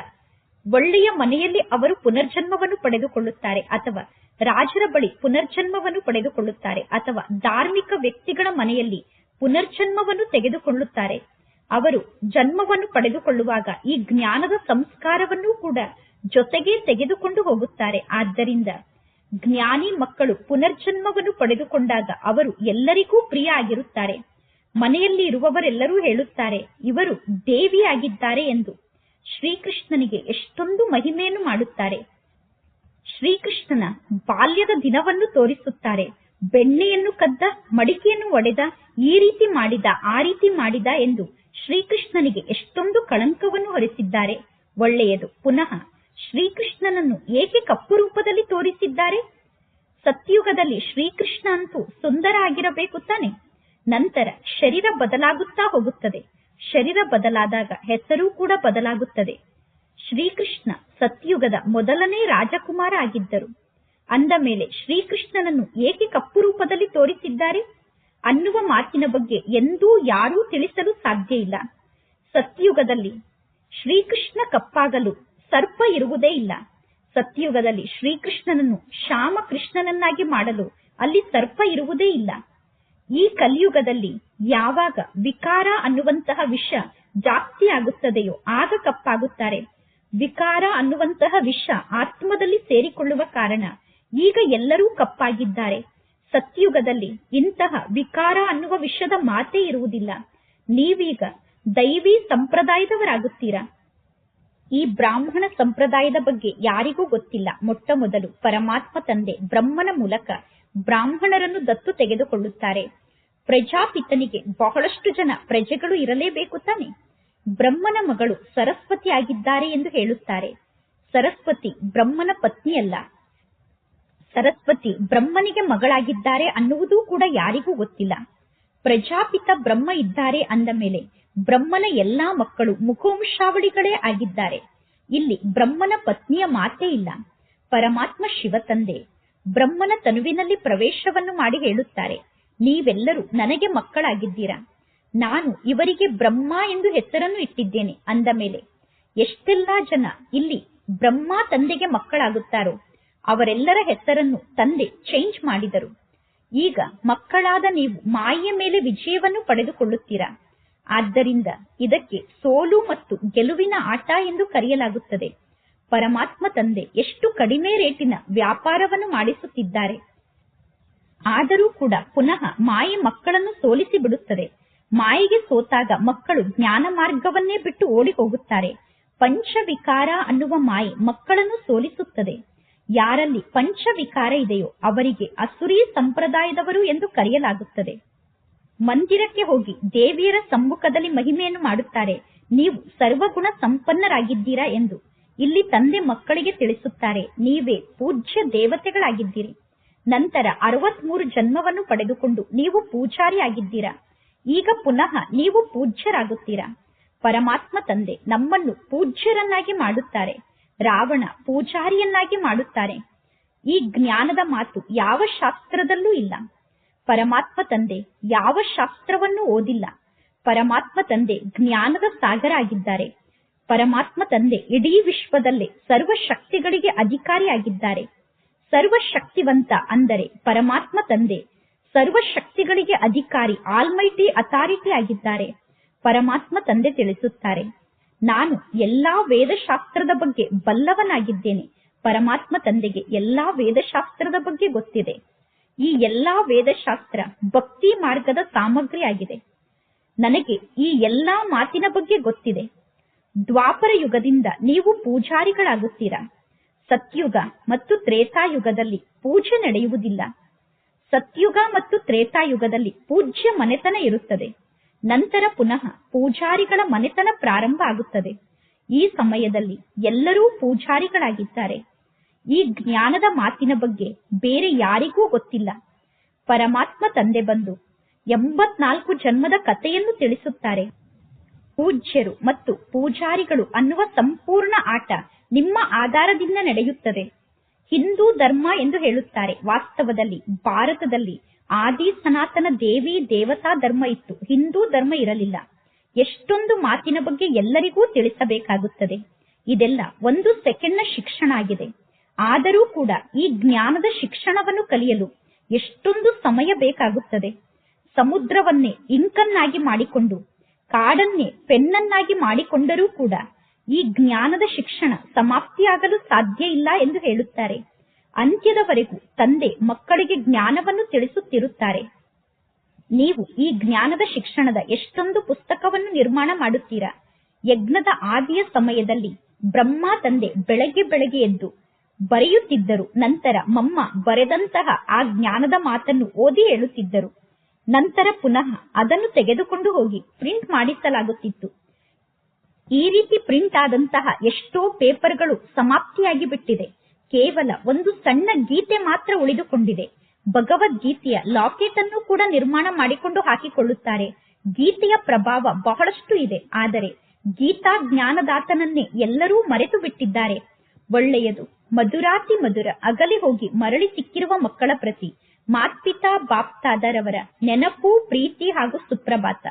ಒಳ್ಳೆಯ ಮನೆಯಲ್ಲಿ ಅವರು ಪುನರ್ಜನ್ಮವನ್ನು ಪಡೆದುಕೊಳ್ಳುತ್ತಾರೆ, ಅಥವಾ ರಾಜರ ಬಳಿ ಪುನರ್ಜನ್ಮವನ್ನು ಪಡೆದುಕೊಳ್ಳುತ್ತಾರೆ, ಅಥವಾ ಧಾರ್ಮಿಕ ವ್ಯಕ್ತಿಗಳ ಮನೆಯಲ್ಲಿ ಪುನರ್ಜನ್ಮವನ್ನು ತೆಗೆದುಕೊಳ್ಳುತ್ತಾರೆ. ಅವರು ಜನ್ಮವನ್ನು ಪಡೆದುಕೊಳ್ಳುವಾಗ ಈ ಜ್ಞಾನದ ಸಂಸ್ಕಾರವನ್ನು ಕೂಡ ಜೊತೆಗೆ ತೆಗೆದುಕೊಂಡು ಹೋಗುತ್ತಾರೆ. ಆದ್ದರಿಂದ ಜ್ಞಾನಿ ಮಕ್ಕಳು ಪುನರ್ಜನ್ಮವನ್ನು ಪಡೆದುಕೊಂಡಾಗ ಅವರು ಎಲ್ಲರಿಗೂ ಪ್ರಿಯ ಆಗಿರುತ್ತಾರೆ. ಮನೆಯಲ್ಲಿ ಇರುವವರೆಲ್ಲರೂ ಹೇಳುತ್ತಾರೆ, ಇವರು ದೇವಿಯಾಗಿದ್ದಾರೆ ಎಂದು. ಶ್ರೀಕೃಷ್ಣನಿಗೆ ಎಷ್ಟೊಂದು ಮಹಿಮೆಯನ್ನು ಮಾಡುತ್ತಾರೆ. ಶ್ರೀಕೃಷ್ಣನ ಬಾಲ್ಯದ ದಿನವನ್ನು ತೋರಿಸುತ್ತಾರೆ. ಬೆಣ್ಣೆಯನ್ನು ಕದ್ದ, ಮಡಿಕೆಯನ್ನು ಒಡೆದ, ಈ ರೀತಿ ಮಾಡಿದ, ಆ ರೀತಿ ಮಾಡಿದ ಎಂದು ಶ್ರೀಕೃಷ್ಣನಿಗೆ ಎಷ್ಟೊಂದು ಕಳಂಕವನ್ನು ಹೊರಿಸಿದ್ದಾರೆ. ಒಳ್ಳೆಯದು. ಪುನಃ ಶ್ರೀಕೃಷ್ಣನನ್ನು ಏಕೆ ಕಪ್ಪು ರೂಪದಲ್ಲಿ ತೋರಿಸಿದ್ದಾರೆ? ಸತ್ಯುಗದಲ್ಲಿ ಶ್ರೀಕೃಷ್ಣ ಅಂತೂ ಸುಂದರ ಆಗಿರಬೇಕು ತಾನೆ. ನಂತರ ಶರೀರ ಬದಲಾಗುತ್ತಾ ಹೋಗುತ್ತದೆ. ಶರೀರ ಬದಲಾದಾಗ ಹೆಸರು ಕೂಡ ಬದಲಾಗುತ್ತದೆ. ಶ್ರೀಕೃಷ್ಣ ಸತ್ಯುಗದ ಮೊದಲನೇ ರಾಜಕುಮಾರ ಆಗಿದ್ದರು. ಅಂದ ಮೇಲೆ ಶ್ರೀಕೃಷ್ಣನನ್ನು ಏಕೆ ಕಪ್ಪು ರೂಪದಲ್ಲಿ ತೋರಿಸಿದ್ದಾರೆ ಅನ್ನುವ ಮಾತಿನ ಬಗ್ಗೆ ಎಂದೂ ಯಾರೂ ತಿಳಿಸಲು ಸಾಧ್ಯ ಇಲ್ಲ. ಸತ್ಯುಗದಲ್ಲಿ ಶ್ರೀಕೃಷ್ಣ ಕಪ್ಪಾಗಲು ಸರ್ಪ ಇರುವುದೇ ಇಲ್ಲ. ಸತ್ಯುಗದಲ್ಲಿ ಶ್ರೀಕೃಷ್ಣನನ್ನು ಶ್ಯಾಮಕೃಷ್ಣನನ್ನಾಗಿ ಮಾಡಲು ಅಲ್ಲಿ ಸರ್ಪ ಇರುವುದೇ ಇಲ್ಲ. ಈ ಕಲಿಯುಗದಲ್ಲಿ ಯಾವಾಗ ವಿಕಾರ ಅನ್ನುವಂತಹ ವಿಷ ಜಾಸ್ತಿ ಆಗುತ್ತದೆಯೋ ಆಗ ಕಪ್ಪಾಗುತ್ತಾರೆ. ವಿಕಾರ ಅನ್ನುವಂತಹ ವಿಷ ಆತ್ಮದಲ್ಲಿ ಸೇರಿಕೊಳ್ಳುವ ಕಾರಣ ಈಗ ಎಲ್ಲರೂ ಕಪ್ಪಾಗಿದ್ದಾರೆ. ಸತ್ಯುಗದಲ್ಲಿ ಇಂತಹ ವಿಕಾರ ಅನ್ನುವ ವಿಷದ ಮಾತೇ ಇರುವುದಿಲ್ಲ. ನೀವೀಗ ದೈವಿ ಸಂಪ್ರದಾಯದವರಾಗುತ್ತೀರಾ. ಈ ಬ್ರಾಹ್ಮಣ ಸಂಪ್ರದಾಯದ ಬಗ್ಗೆ ಯಾರಿಗೂ ಗೊತ್ತಿಲ್ಲ. ಮೊಟ್ಟ ಮೊದಲು ಪರಮಾತ್ಮ ತಂದೆ ಬ್ರಹ್ಮನ ಮೂಲಕ ಬ್ರಾಹ್ಮಣರನ್ನು ದತ್ತು ತೆಗೆದುಕೊಳ್ಳುತ್ತಾರೆ. ಪ್ರಜಾಪಿತನಿಗೆ ಬಹಳಷ್ಟು ಜನ ಪ್ರಜೆಗಳು ಇರಲೇಬೇಕು ತಾನೆ. ಬ್ರಹ್ಮನ ಮಗಳು ಸರಸ್ವತಿ ಆಗಿದ್ದಾರೆ ಎಂದು ಹೇಳುತ್ತಾರೆ. ಸರಸ್ವತಿ ಬ್ರಹ್ಮನ ಪತ್ನಿಯಲ್ಲ. ಸರಸ್ವತಿ ಬ್ರಹ್ಮನಿಗೆ ಮಗಳಾಗಿದ್ದಾರೆ ಅನ್ನುವುದೂ ಕೂಡ ಯಾರಿಗೂ ಗೊತ್ತಿಲ್ಲ. ಪ್ರಜಾಪಿತ ಬ್ರಹ್ಮ ಇದ್ದಾರೆ ಅಂದ ಮೇಲೆ ಬ್ರಹ್ಮನ ಎಲ್ಲಾ ಮಕ್ಕಳು ಮುಖವಂಶಾವಳಿಗಳೇ ಆಗಿದ್ದಾರೆ. ಇಲ್ಲಿ ಬ್ರಹ್ಮನ ಪತ್ನಿಯ ಮಾತೇ ಇಲ್ಲ. ಪರಮಾತ್ಮ ಶಿವ ತಂದೆ ಬ್ರಹ್ಮನ ತನುವಿನಲ್ಲಿ ಪ್ರವೇಶವನ್ನು ಮಾಡಿ ಹೇಳುತ್ತಾರೆ, ನೀವೆಲ್ಲರೂ ನನಗೆ ಮಕ್ಕಳಾಗಿದ್ದೀರಾ. ನಾನು ಇವರಿಗೆ ಬ್ರಹ್ಮ ಎಂದು ಹೆಸರನ್ನು ಇಟ್ಟಿದ್ದೇನೆ. ಅಂದ ಮೇಲೆ ಎಷ್ಟೆಲ್ಲಾ ಜನ ಇಲ್ಲಿ ಬ್ರಹ್ಮ ತಂದೆಗೆ ಮಕ್ಕಳಾಗುತ್ತಾರೋ ಅವರೆಲ್ಲರ ಹೆಸರನ್ನು ತಂದೆ ಚೇಂಜ್ ಮಾಡಿದರು. ಈಗ ಮಕ್ಕಳಾದ ನೀವು ಮಾಯೆಯ ಮೇಲೆ ವಿಜಯವನ್ನು ಪಡೆದುಕೊಳ್ಳುತ್ತೀರಾ. ಆದ್ದರಿಂದ ಇದಕ್ಕೆ ಸೋಲು ಮತ್ತು ಗೆಲುವಿನ ಆಟ ಎಂದು ಕರೆಯಲಾಗುತ್ತದೆ. ಪರಮಾತ್ಮ ತಂದೆ ಎಷ್ಟು ಕಡಿಮೆ ರೇಟಿನ ವ್ಯಾಪಾರವನ್ನು ಮಾಡಿಸುತ್ತಿದ್ದಾರೆ. ಆದರೂ ಕೂಡ ಪುನಃ ಮಾಯೆ ಮಕ್ಕಳನ್ನು ಸೋಲಿಸಿ ಬಿಡುತ್ತದೆ. ಮಾಯೆಗೆ ಸೋತಾಗ ಮಕ್ಕಳು ಜ್ಞಾನ ಮಾರ್ಗವನ್ನೇ ಬಿಟ್ಟು ಓಡಿ ಹೋಗುತ್ತಾರೆ. ಪಂಚವಿಕಾರ ಅನ್ನುವ ಮಾಯೆ ಮಕ್ಕಳನ್ನು ಸೋಲಿಸುತ್ತದೆ. ಯಾರಲ್ಲಿ ಪಂಚವಿಕಾರ ಇದೆಯೋ ಅವರಿಗೆ ಅಸುರಿ ಸಂಪ್ರದಾಯದವರು ಎಂದು ಕರೆಯಲಾಗುತ್ತದೆ. ಮಂದಿರಕ್ಕೆ ಹೋಗಿ ದೇವಿಯರ ಸಮ್ಮುಖದಲ್ಲಿ ಮಹಿಮೆಯನ್ನು ಮಾಡುತ್ತಾರೆ, ನೀವು ಸರ್ವಗುಣ ಸಂಪನ್ನರಾಗಿದ್ದೀರಾ ಎಂದು. ಇಲ್ಲಿ ತಂದೆ ಮಕ್ಕಳಿಗೆ ತಿಳಿಸುತ್ತಾರೆ, ನೀವೇ ಪೂಜ್ಯ ದೇವತೆಗಳಾಗಿದ್ದೀರಿ. ನಂತರ 63 ಜನ್ಮವನ್ನು ಪಡೆದುಕೊಂಡು ನೀವು ಪೂಜಾರಿ ಆಗಿದ್ದೀರಾ. ಈಗ ಪುನಃ ನೀವು ಪೂಜ್ಯರಾಗುತ್ತೀರಾ. ಪರಮಾತ್ಮ ತಂದೆ ನಮ್ಮನ್ನು ಪೂಜ್ಯರನ್ನಾಗಿ ಮಾಡುತ್ತಾರೆ. ರಾವಣ ಪೂಜಾರಿಯನ್ನಾಗಿ ಮಾಡುತ್ತಾರೆ. ಈ ಜ್ಞಾನದ ಮಾತು ಯಾವ ಶಾಸ್ತ್ರದಲ್ಲೂ ಇಲ್ಲ. ಪರಮಾತ್ಮ ತಂದೆ ಯಾವ ಶಾಸ್ತ್ರವನ್ನು ಓದಿಲ್ಲ. ಪರಮಾತ್ಮ ತಂದೆ ಜ್ಞಾನದ ಸಾಗರ ಆಗಿದ್ದಾರೆ. ಪರಮಾತ್ಮ ತಂದೆ ಇಡೀ ವಿಶ್ವದಲ್ಲೇ ಸರ್ವಶಕ್ತಿಗಳಿಗೆ ಅಧಿಕಾರಿಯಾಗಿದ್ದಾರೆ. ಸರ್ವಶಕ್ತಿವಂತ ಅಂದರೆ ಪರಮಾತ್ಮ ತಂದೆ ಸರ್ವಶಕ್ತಿಗಳಿಗೆ ಅಧಿಕಾರಿ, ಆಲ್ಮೈಟಿ ಅಥಾರಿಟಿ ಆಗಿದ್ದಾರೆ. ಪರಮಾತ್ಮ ತಂದೆ ತಿಳಿಸುತ್ತಾರೆ, ನಾನು ಎಲ್ಲಾ ವೇದಶಾಸ್ತ್ರದ ಬಗ್ಗೆ ಬಲ್ಲವನಾಗಿದ್ದೇನೆ. ಪರಮಾತ್ಮ ತಂದೆಗೆ ಎಲ್ಲಾ ವೇದಶಾಸ್ತ್ರದ ಬಗ್ಗೆ ಗೊತ್ತಿದೆ. ಈ ಎಲ್ಲಾ ವೇದಶಾಸ್ತ್ರ ಭಕ್ತಿ ಮಾರ್ಗದ ಸಾಮಗ್ರಿ ಆಗಿದೆ. ನನಗೆ ಈ ಎಲ್ಲಾ ಮಾತಿನ ಬಗ್ಗೆ ಗೊತ್ತಿದೆ. ದ್ವಾಪರ ಯುಗದಿಂದ ನೀವು ಪೂಜಾರಿಗಳಾಗುತ್ತೀರಾ. ಸತ್ಯುಗ ಮತ್ತು ತ್ರೇತಾಯುಗದಲ್ಲಿ ಪೂಜೆ ನಡೆಯುವುದಿಲ್ಲ. ಸತ್ಯುಗ ಮತ್ತು ತ್ರೇತಾಯುಗದಲ್ಲಿ ಪೂಜ್ಯ ಮನೆತನ ಇರುತ್ತದೆ. ನಂತರ ಪುನಃ ಪೂಜಾರಿಗಳ ಮನೆತನ ಪ್ರಾರಂಭ ಆಗುತ್ತದೆ. ಈ ಸಮಯದಲ್ಲಿ ಎಲ್ಲರೂ ಪೂಜಾರಿಗಳಾಗಿದ್ದಾರೆ. ಈ ಜ್ಞಾನದ ಮಾತಿನ ಬಗ್ಗೆ ಬೇರೆ ಯಾರಿಗೂ ಗೊತ್ತಿಲ್ಲ. ಪರಮಾತ್ಮ ತಂದೆ ಬಂದು 84 ಜನ್ಮದ ಕಥೆಯನ್ನು ತಿಳಿಸುತ್ತಾರೆ. ಪೂಜ್ಯರು ಮತ್ತು ಪೂಜಾರಿಗಳು ಅನ್ನುವ ಸಂಪೂರ್ಣ ಆಟ ನಿಮ್ಮ ಆಧಾರದಿಂದ ನಡೆಯುತ್ತದೆ. ಹಿಂದೂ ಧರ್ಮ ಎಂದು ಹೇಳುತ್ತಾರೆ. ವಾಸ್ತವದಲ್ಲಿ ಭಾರತದಲ್ಲಿ ಆದಿ ಸನಾತನ ದೇವಿ ದೇವತಾ ಧರ್ಮ ಇತ್ತು, ಹಿಂದೂ ಧರ್ಮ ಇರಲಿಲ್ಲ. ಎಷ್ಟೊಂದು ಮಾತಿನ ಬಗ್ಗೆ ಎಲ್ಲರಿಗೂ ತಿಳಿಸಬೇಕಾಗುತ್ತದೆ. ಇದೆಲ್ಲ 1 ಸೆಕೆಂಡ್ನ ಶಿಕ್ಷಣ ಆಗಿದೆ. ಆದರೂ ಕೂಡ ಈ ಜ್ಞಾನದ ಶಿಕ್ಷಣವನ್ನು ಕಲಿಯಲು ಎಷ್ಟೊಂದು ಸಮಯ ಬೇಕಾಗುತ್ತದೆ. ಸಮುದ್ರವನ್ನೇ ಇಂಕನ್ನಾಗಿ ಮಾಡಿಕೊಂಡು, ಕಾಡನ್ನೇ ಪೆನ್ನನ್ನಾಗಿ ಮಾಡಿಕೊಂಡರೂ ಕೂಡ ಈ ಜ್ಞಾನದ ಶಿಕ್ಷಣ ಸಮಾಪ್ತಿಯಾಗಲು ಸಾಧ್ಯ ಇಲ್ಲ ಎಂದು ಹೇಳುತ್ತಾರೆ. ಅಂತ್ಯದವರೆಗೂ ತಂದೆ ಮಕ್ಕಳಿಗೆ ಜ್ಞಾನವನ್ನು ತಿಳಿಸುತ್ತಿರುತ್ತಾರೆ. ನೀವು ಈ ಜ್ಞಾನದ ಶಿಕ್ಷಣದ ಎಷ್ಟೊಂದು ಪುಸ್ತಕವನ್ನು ನಿರ್ಮಾಣ ಮಾಡುತ್ತೀರಾ. ಯಜ್ಞದ ಆದಿಯ ಸಮಯದಲ್ಲಿ ಬ್ರಹ್ಮ ತಂದೆ ಬೆಳಗ್ಗೆ ಎದ್ದು ಬರೆಯುತ್ತಿದ್ದರು. ನಂತರ ಮಮ್ಮ ಬರೆದಂತಹ ಆ ಜ್ಞಾನದ ಮಾತನ್ನು ಓದಿ ಹೇಳುತ್ತಿದ್ದರು. ನಂತರ ಪುನಃ ಅದನ್ನು ತೆಗೆದುಕೊಂಡು ಹೋಗಿ ಪ್ರಿಂಟ್ ಮಾಡಿಸಲಾಗುತ್ತಿತ್ತು. ಈ ರೀತಿ ಪ್ರಿಂಟ್ ಆದಂತಹ ಎಷ್ಟೋ ಪೇಪರ್ಗಳು ಸಮಾಪ್ತಿಯಾಗಿ ಬಿಟ್ಟಿದೆ. ಕೇವಲ ಒಂದು ಸಣ್ಣ ಗೀತೆ ಮಾತ್ರ ಉಳಿದುಕೊಂಡಿದೆ. ಭಗವದ್ಗೀತೆಯ ಲಾಕೆಟ್ ಅನ್ನು ಕೂಡ ನಿರ್ಮಾಣ ಮಾಡಿಕೊಂಡು ಹಾಕಿಕೊಳ್ಳುತ್ತಾರೆ. ಗೀತೆಯ ಪ್ರಭಾವ ಬಹಳಷ್ಟು ಇದೆ. ಆದರೆ ಗೀತಾ ಜ್ಞಾನದಾತನನ್ನೇ ಎಲ್ಲರೂ ಮರೆತು ಬಿಟ್ಟಿದ್ದಾರೆ. ಒಳ್ಳೆಯದು. ಮಧುರಾತಿ ಮಧುರ ಅಗಲಿ ಹೋಗಿ ಮರಳಿ ಸಿಕ್ಕಿರುವ ಮಕ್ಕಳ ಪ್ರತಿ ಮಾತ್ಪಿತಾ ಬಾಪ್ತಾದರವರ ನೆನಪು, ಪ್ರೀತಿ ಹಾಗೂ ಸುಪ್ರಭಾತ.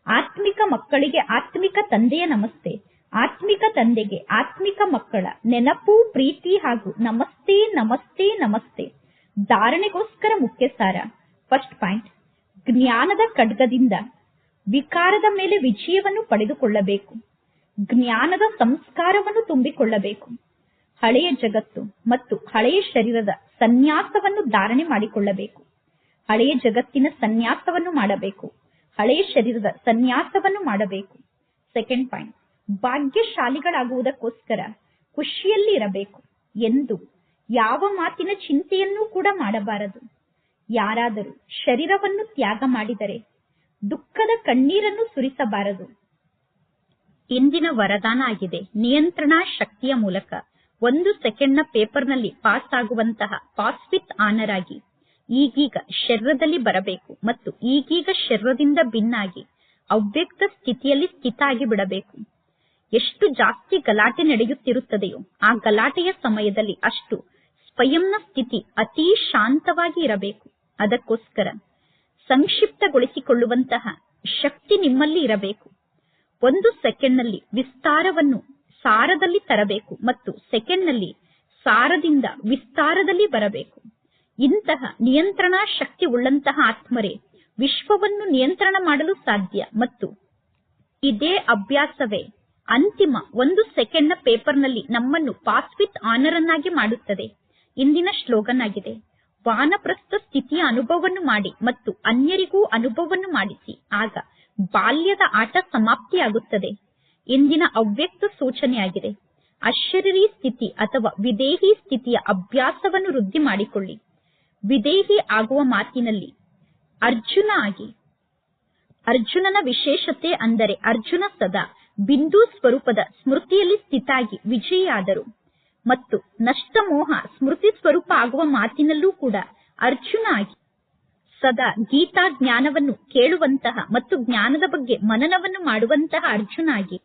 ಆತ್ಮಿಕ ಮಕ್ಕಳಿಗೆ ಆತ್ಮಿಕ ತಂದೆಯ ನಮಸ್ತೆ. ಆತ್ಮಿಕ ತಂದೆಗೆ ಆತ್ಮಿಕ ಮಕ್ಕಳ ನೆನಪು, ಪ್ರೀತಿ ಹಾಗೂ ನಮಸ್ತೆ ನಮಸ್ತೆ ನಮಸ್ತೆ. ಧಾರಣೆಗೋಸ್ಕರ ಮುಖ್ಯ ಸಾರ. ಫಸ್ಟ್ ಪಾಯಿಂಟ್, ಜ್ಞಾನದ ಖಡ್ಗದಿಂದ ವಿಕಾರದ ಮೇಲೆ ವಿಜಯವನ್ನು ಪಡೆದುಕೊಳ್ಳಬೇಕು. ಜ್ಞಾನದ ಸಂಸ್ಕಾರವನ್ನು ತುಂಬಿಕೊಳ್ಳಬೇಕು. ಹಳೆಯ ಜಗತ್ತು ಮತ್ತು ಹಳೆಯ ಶರೀರದ ಸನ್ಯಾಸವನ್ನು ಧಾರಣೆ ಮಾಡಿಕೊಳ್ಳಬೇಕು. ಹಳೆಯ ಜಗತ್ತಿನ ಸನ್ಯಾಸವನ್ನು ಮಾಡಬೇಕು. ಹಳೆಯ ಶರೀರದ ಸನ್ಯಾಸವನ್ನು ಮಾಡಬೇಕು. ಸೆಕೆಂಡ್ ಪಾಯಿಂಟ್, ಭಾಗ್ಯಶಾಲಿಗಳಾಗುವುದಕ್ಕೋಸ್ಕರ ಖುಷಿಯಲ್ಲಿ ಇರಬೇಕು. ಎಂದು ಯಾವ ಮಾತಿನ ಚಿಂತೆಯನ್ನೂ ಕೂಡ ಮಾಡಬಾರದು. ಯಾರಾದರೂ ಶರೀರವನ್ನು ತ್ಯಾಗ ಮಾಡಿದರೆ ದುಃಖದ ಕಣ್ಣೀರನ್ನು ಸುರಿಸಬಾರದು. ಇಂದಿನ ವರದಾನ ಆಗಿದೆ. ನಿಯಂತ್ರಣಾ ಶಕ್ತಿಯ ಮೂಲಕ 1 ಸೆಕೆಂಡ್ನ ಪೇಪರ್ನಲ್ಲಿ ಪಾಸ್ ಆಗುವಂತಹ ಪಾಸ್ ವಿತ್ ಆನರ್ ಆಗಿ ಈಗೀಗ ಶರೀರದಲ್ಲಿ ಬರಬೇಕು ಮತ್ತು ಈಗೀಗ ಶರೀರದಿಂದ ಭಿನ್ನಾಗಿ ಅವ್ಯಕ್ತ ಸ್ಥಿತಿಯಲ್ಲಿ ಸ್ಥಿತ ಆಗಿ ಬಿಡಬೇಕು. ಎಷ್ಟು ಜಾಸ್ತಿ ಗಲಾಟೆ ನಡೆಯುತ್ತಿರುತ್ತದೆಯೋ ಆ ಗಲಾಟೆಯ ಸಮಯದಲ್ಲಿ ಅಷ್ಟು ಸ್ವಯಂನ ಸ್ಥಿತಿ ಅತೀ ಶಾಂತವಾಗಿ ಇರಬೇಕು. ಅದಕ್ಕೋಸ್ಕರ ಸಂಕ್ಷಿಪ್ತಗೊಳಿಸಿಕೊಳ್ಳುವಂತಹ ಶಕ್ತಿ ನಿಮ್ಮಲ್ಲಿ ಇರಬೇಕು. 1 ಸೆಕೆಂಡ್ನಲ್ಲಿ ವಿಸ್ತಾರವನ್ನು ಸಾರದಲ್ಲಿ ತರಬೇಕು ಮತ್ತು ಸೆಕೆಂಡ್ನಲ್ಲಿ ಸಾರದಿಂದ ವಿಸ್ತಾರದಲ್ಲಿ ಬರಬೇಕು. ಇಂತಹ ನಿಯಂತ್ರಣಾ ಶಕ್ತಿ ಉಳ್ಳಂತಹ ಆತ್ಮರೇ ವಿಶ್ವವನ್ನು ನಿಯಂತ್ರಣ ಮಾಡಲು ಸಾಧ್ಯ. ಮತ್ತು ಇದೇ ಅಭ್ಯಾಸವೇ ಅಂತಿಮ 1 ಸೆಕೆಂಡ್ನ ಪೇಪರ್ನಲ್ಲಿ ನಮ್ಮನ್ನು ಪಾಸ್ ವಿತ್ ಆನರ್ ಅನ್ನಾಗಿ ಮಾಡುತ್ತದೆ. ಇಂದಿನ ಸ್ಲೋಗನ್ ಆಗಿದೆ, ವಾನಪ್ರಸ್ಥ ಸ್ಥಿತಿಯ ಅನುಭವವನ್ನು ಮಾಡಿ ಮತ್ತು ಅನ್ಯರಿಗೂ ಅನುಭವವನ್ನು ಮಾಡಿಸಿ. ಆಗ ಬಾಲ್ಯದ ಆಟ ಸಮಾಪ್ತಿಯಾಗುತ್ತದೆ. ಇಂದಿನ ಅವ್ಯಕ್ತ ಸೂಚನೆಯಾಗಿದೆ, ಅಶರೀರಿ ಸ್ಥಿತಿ ಅಥವಾ ವಿದೇಹಿ ಸ್ಥಿತಿಯ ಅಭ್ಯಾಸವನ್ನು ವೃದ್ಧಿ ಮಾಡಿಕೊಳ್ಳಿ. ವಿದೇಹಿ ಆಗುವ ಮಾತಿನಲ್ಲಿ ಅರ್ಜುನ ಆಗಿ. ಅರ್ಜುನನ ವಿಶೇಷತೆ ಅಂದರೆ ಅರ್ಜುನ ಸದಾ ಬಿಂದು ಸ್ವರೂಪದ ಸ್ಮೃತಿಯಲ್ಲಿ ಸ್ಥಿತಾಗಿ ವಿಜಯಿಯಾದರು. ಮತ್ತು ನಷ್ಟಮೋಹ ಸ್ಮೃತಿ ಸ್ವರೂಪ ಆಗುವ ಮಾತಿನಲ್ಲೂ ಕೂಡ ಅರ್ಜುನ ಆಗಿ ಸದಾ ಗೀತಾ ಜ್ಞಾನವನ್ನು ಕೇಳುವಂತಹ ಮತ್ತು ಜ್ಞಾನದ ಬಗ್ಗೆ ಮನನವನ್ನು ಮಾಡುವಂತಹ ಅರ್ಜುನ ಆಗಿ.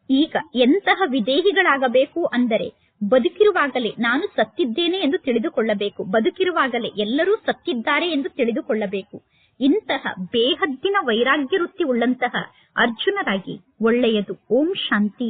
ಈಗ ಎಂತಹ ವಿದೇಹಿಗಳಾಗಬೇಕು ಅಂದರೆ ಬದುಕಿರುವಾಗಲೇ ನಾನು ಸತ್ತಿದ್ದೇನೆ ಎಂದು ತಿಳಿದುಕೊಳ್ಳಬೇಕು. ಬದುಕಿರುವಾಗಲೇ ಎಲ್ಲರೂ ಸತ್ತಿದ್ದಾರೆ ಎಂದು ತಿಳಿದುಕೊಳ್ಳಬೇಕು. ಇಂತಹ ಬೇಹದ್ದಿನ ವೈರಾಗ್ಯ ವೃತ್ತಿ ಉಳ್ಳಂತಹ ಅರ್ಜುನರಾಗಿ. ಒಳ್ಳೆಯದು. ಓಂ ಶಾಂತಿ.